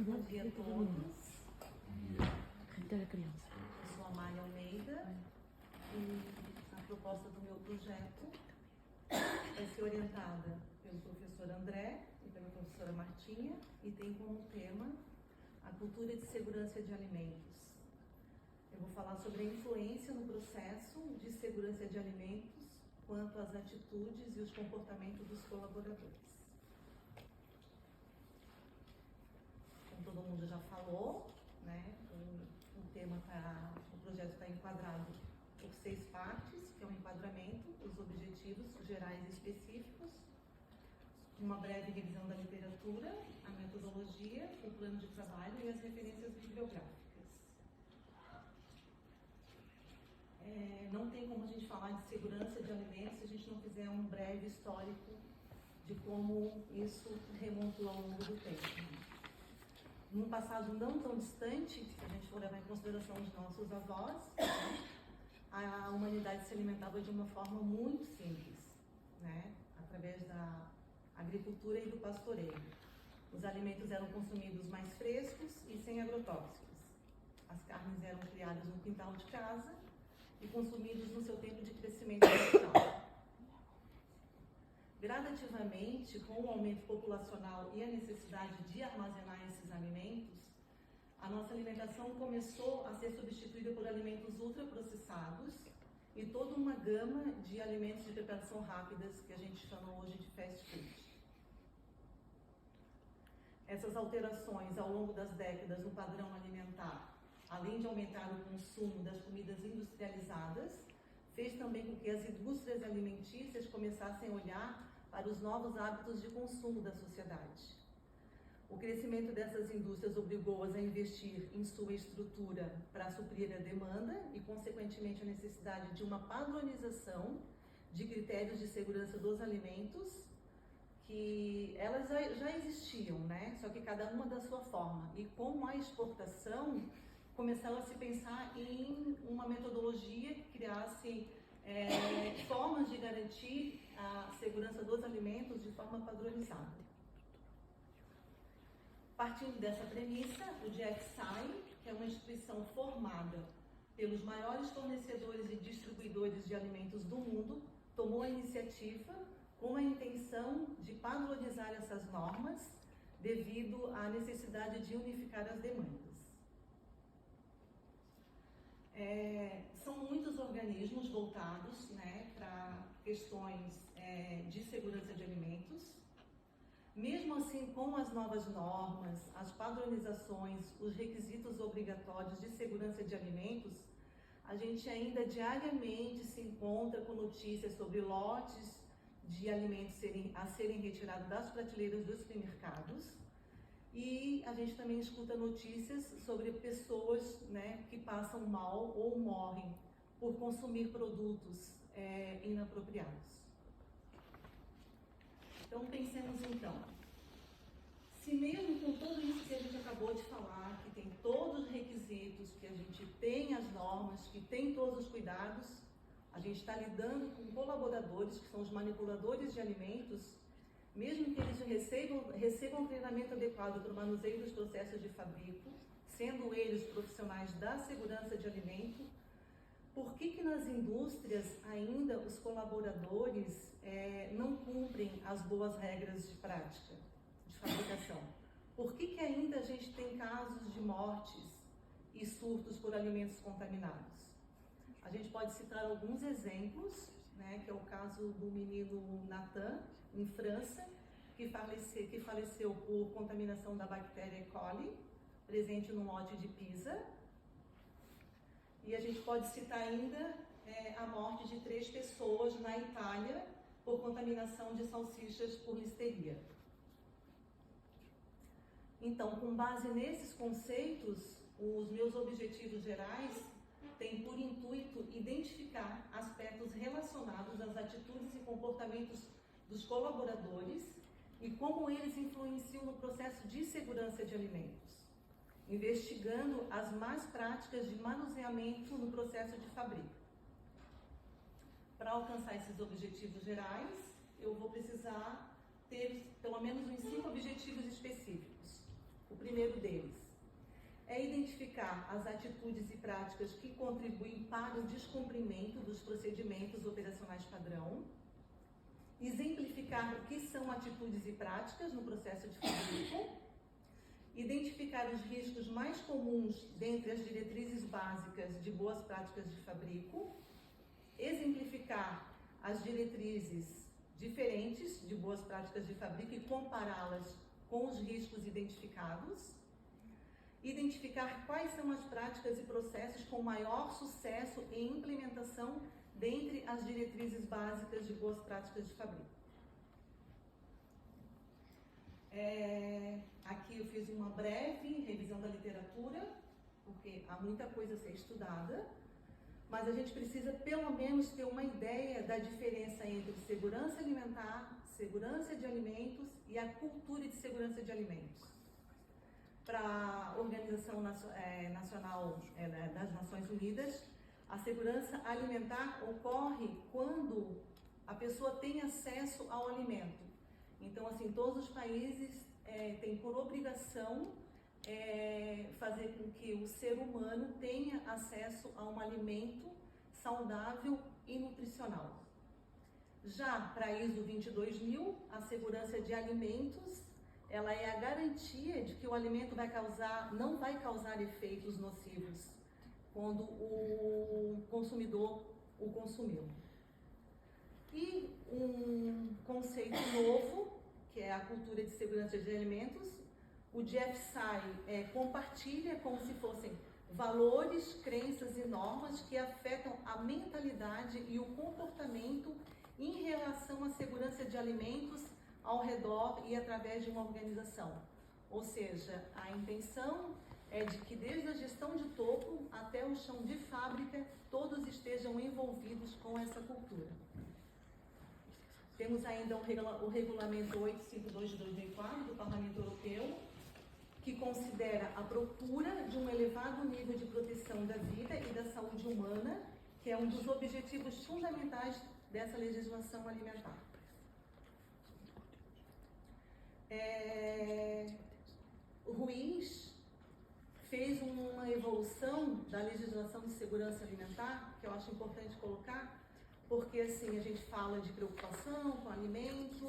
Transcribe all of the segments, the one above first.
Bom dia a todos. Eu sou a Maria Almeida e a proposta do meu projeto vai ser orientada pelo professor André e pela professora Martinha e tem como tema a cultura de segurança de alimentos. Eu vou falar sobre a influência no processo de segurança de alimentos quanto às atitudes e os comportamentos dos colaboradores. Como todo mundo já falou, né, o projeto está enquadrado por 6 partes, que é o enquadramento, os objetivos gerais e específicos, uma breve revisão da literatura, a metodologia, o plano de trabalho e as referências bibliográficas. Não tem como a gente falar de segurança de alimentos se a gente não fizer um breve histórico de como isso remontou ao longo do tempo. Num passado não tão distante, se a gente for levar em consideração os nossos avós, a humanidade se alimentava de uma forma muito simples, né? Através da agricultura e do pastoreio. Os alimentos eram consumidos mais frescos e sem agrotóxicos. As carnes eram criadas no quintal de casa e consumidos no seu tempo de crescimento vegetal. Gradativamente, com o aumento populacional e a necessidade de armazenar esses alimentos, a nossa alimentação começou a ser substituída por alimentos ultraprocessados e toda uma gama de alimentos de preparação rápidas que a gente chama hoje de fast food. Essas alterações ao longo das décadas no padrão alimentar, além de aumentar o consumo das comidas industrializadas, fez também com que as indústrias alimentícias começassem a olhar para os novos hábitos de consumo da sociedade. O crescimento dessas indústrias obrigou-as a investir em sua estrutura para suprir a demanda e, consequentemente, a necessidade de uma padronização de critérios de segurança dos alimentos, que elas já existiam, né? Só que cada uma da sua forma. E com a exportação, começaram a se pensar em uma metodologia que criasse formas de garantir a segurança dos alimentos de forma padronizada. Partindo dessa premissa, o GFSAI, que é uma instituição formada pelos maiores fornecedores e distribuidores de alimentos do mundo, tomou a iniciativa com a intenção de padronizar essas normas devido à necessidade de unificar as demandas. São muitos organismos voltados, né, para questões de segurança de alimentos. Mesmo assim, com as novas normas, as padronizações, os requisitos obrigatórios de segurança de alimentos, a gente ainda diariamente se encontra com notícias sobre lotes de alimentos a serem retirados das prateleiras dos supermercados. E a gente também escuta notícias sobre pessoas, né, que passam mal ou morrem por consumir produtos inapropriados. Então, pensemos então, se mesmo com tudo isso que a gente acabou de falar, que tem todos os requisitos, que a gente tem as normas, que tem todos os cuidados, a gente está lidando com colaboradores, que são os manipuladores de alimentos, mesmo que eles recebam treinamento adequado para o manuseio dos processos de fabrico, sendo eles profissionais da segurança de alimento, por que nas indústrias ainda os colaboradores não cumprem as boas regras de prática de fabricação? Por que ainda a gente tem casos de mortes e surtos por alimentos contaminados? A gente pode citar alguns exemplos, né, que é o caso do menino Nathan, em França, que faleceu por contaminação da bactéria E. coli, presente no lote de pizza. E a gente pode citar ainda a morte de 3 pessoas na Itália por contaminação de salsichas por listeria. Então, com base nesses conceitos, os meus objetivos gerais têm por intuito identificar aspectos relacionados às atitudes e comportamentos dos colaboradores e como eles influenciam no processo de segurança de alimentos, investigando as más práticas de manuseamento no processo de fabrico. Para alcançar esses objetivos gerais, eu vou precisar ter pelo menos uns 5 objetivos específicos. O primeiro deles é identificar as atitudes e práticas que contribuem para o descumprimento dos procedimentos operacionais padrão, exemplificar o que são atitudes e práticas no processo de fabrico, identificar os riscos mais comuns dentre as diretrizes básicas de boas práticas de fabrico, exemplificar as diretrizes diferentes de boas práticas de fabrico e compará-las com os riscos identificados, identificar quais são as práticas e processos com maior sucesso em implementação dentre as diretrizes básicas de boas práticas de fabrico. Aqui eu fiz uma breve revisão da literatura, porque há muita coisa a ser estudada, mas a gente precisa pelo menos ter uma ideia da diferença entre segurança alimentar, segurança de alimentos e a cultura de segurança de alimentos. Para a Organização Nacional das Nações Unidas, a segurança alimentar ocorre quando a pessoa tem acesso ao alimento. Então, assim, todos os países têm por obrigação fazer com que o ser humano tenha acesso a um alimento saudável e nutricional. Já para a ISO 22000, a segurança de alimentos, ela é a garantia de que o alimento não vai causar efeitos nocivos quando o consumidor o consumiu. E um conceito novo, que é a cultura de segurança de alimentos, o GFSAI compartilha como se fossem valores, crenças e normas que afetam a mentalidade e o comportamento em relação à segurança de alimentos ao redor e através de uma organização. Ou seja, a intenção é de que desde a gestão de topo até o chão de fábrica, todos estejam envolvidos com essa cultura. Temos ainda o Regulamento 852 de 2004 do Parlamento Europeu, que considera a procura de um elevado nível de proteção da vida e da saúde humana, que é um dos objetivos fundamentais dessa legislação alimentar. O Ruiz fez uma evolução da legislação de segurança alimentar, que eu acho importante colocar, porque assim a gente fala de preocupação com alimento,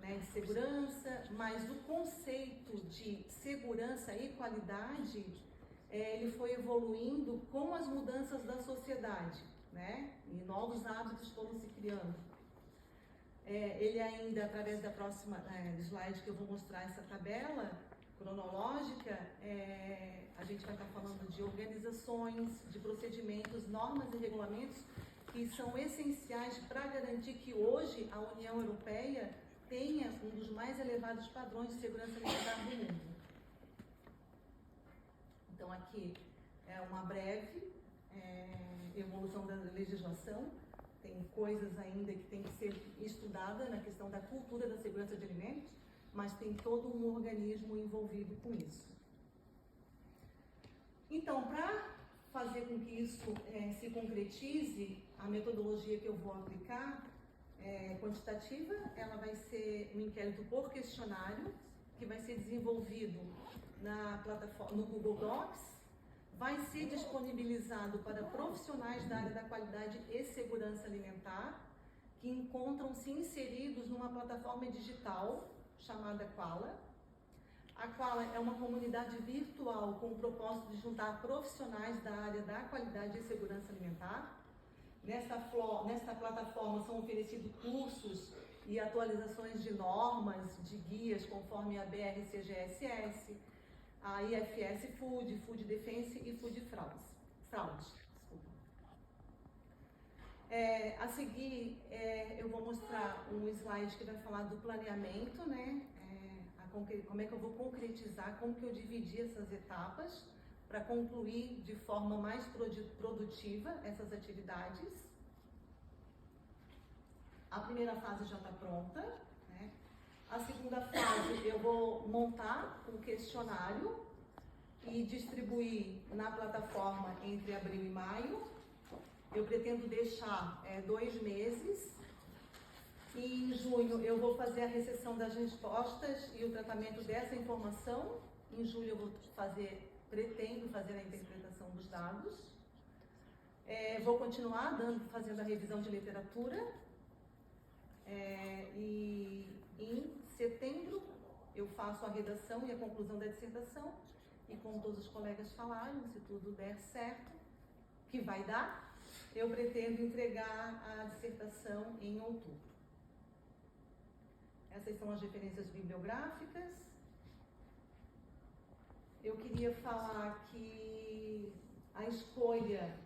né, de segurança, mas o conceito de segurança e qualidade, ele foi evoluindo com as mudanças da sociedade, né, e novos hábitos foram se criando. Ele ainda, através da próxima slide que eu vou mostrar essa tabela cronológica, a gente vai estar falando de organizações, de procedimentos, normas e regulamentos que são essenciais para garantir que hoje a União Europeia tenha um dos mais elevados padrões de segurança alimentar do mundo. Então aqui é uma breve evolução da legislação. Tem coisas ainda que tem que ser estudada na questão da cultura da segurança de alimentos, mas tem todo um organismo envolvido com isso. Então, para fazer com que isso se concretize, a metodologia que eu vou aplicar quantitativa, ela vai ser um inquérito por questionário, que vai ser desenvolvido na plataforma, no Google Docs, vai ser disponibilizado para profissionais da área da qualidade e segurança alimentar, que encontram-se inseridos numa plataforma digital chamada Quala. A Quala é uma comunidade virtual com o propósito de juntar profissionais da área da qualidade e segurança alimentar. Nesta plataforma são oferecidos cursos e atualizações de normas, de guias, conforme a BRCGSS, a IFS Food, Food Defense e Food Frauds. A seguir, eu vou mostrar um slide que vai falar do planeamento, né? Como é que eu vou concretizar, como que eu dividi essas etapas para concluir de forma mais produtiva essas atividades. A primeira fase já está pronta, né? A segunda fase eu vou montar um questionário e distribuir na plataforma entre abril e maio. Eu pretendo deixar 2 meses. E em junho eu vou fazer a recepção das respostas e o tratamento dessa informação Em julho eu vou pretendo fazer a interpretação dos dados. Vou continuar fazendo a revisão de literatura. E em setembro eu faço a redação e a conclusão da dissertação. E como todos os colegas falaram, se tudo der certo, que vai dar, eu pretendo entregar a dissertação em outubro. Essas são as referências bibliográficas. Eu queria falar que a escolha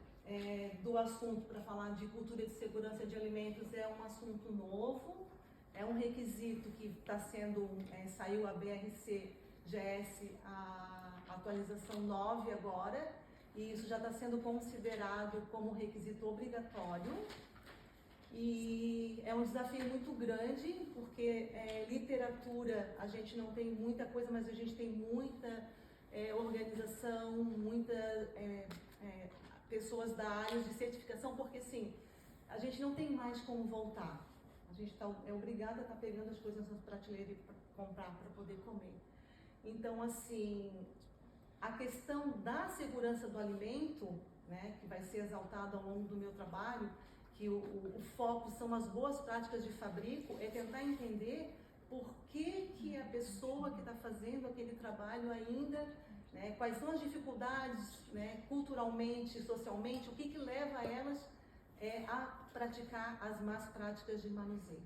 do assunto para falar de cultura de segurança de alimentos é um assunto novo, é um requisito que está sendo, saiu a BRC-GS, a atualização 9 agora, e isso já está sendo considerado como requisito obrigatório. E é um desafio muito grande, porque literatura, a gente não tem muita coisa, mas a gente tem muita organização, muitas pessoas da área de certificação, porque assim, a gente não tem mais como voltar. A gente é obrigada a estar pegando as coisas nas prateleiras e comprar para poder comer. Então, assim, a questão da segurança do alimento, né, que vai ser exaltada ao longo do meu trabalho, que o foco são as boas práticas de fabrico, é tentar entender por que a pessoa que está fazendo aquele trabalho ainda, né, quais são as dificuldades, né, culturalmente, socialmente, o que leva elas a praticar as más práticas de manuseio.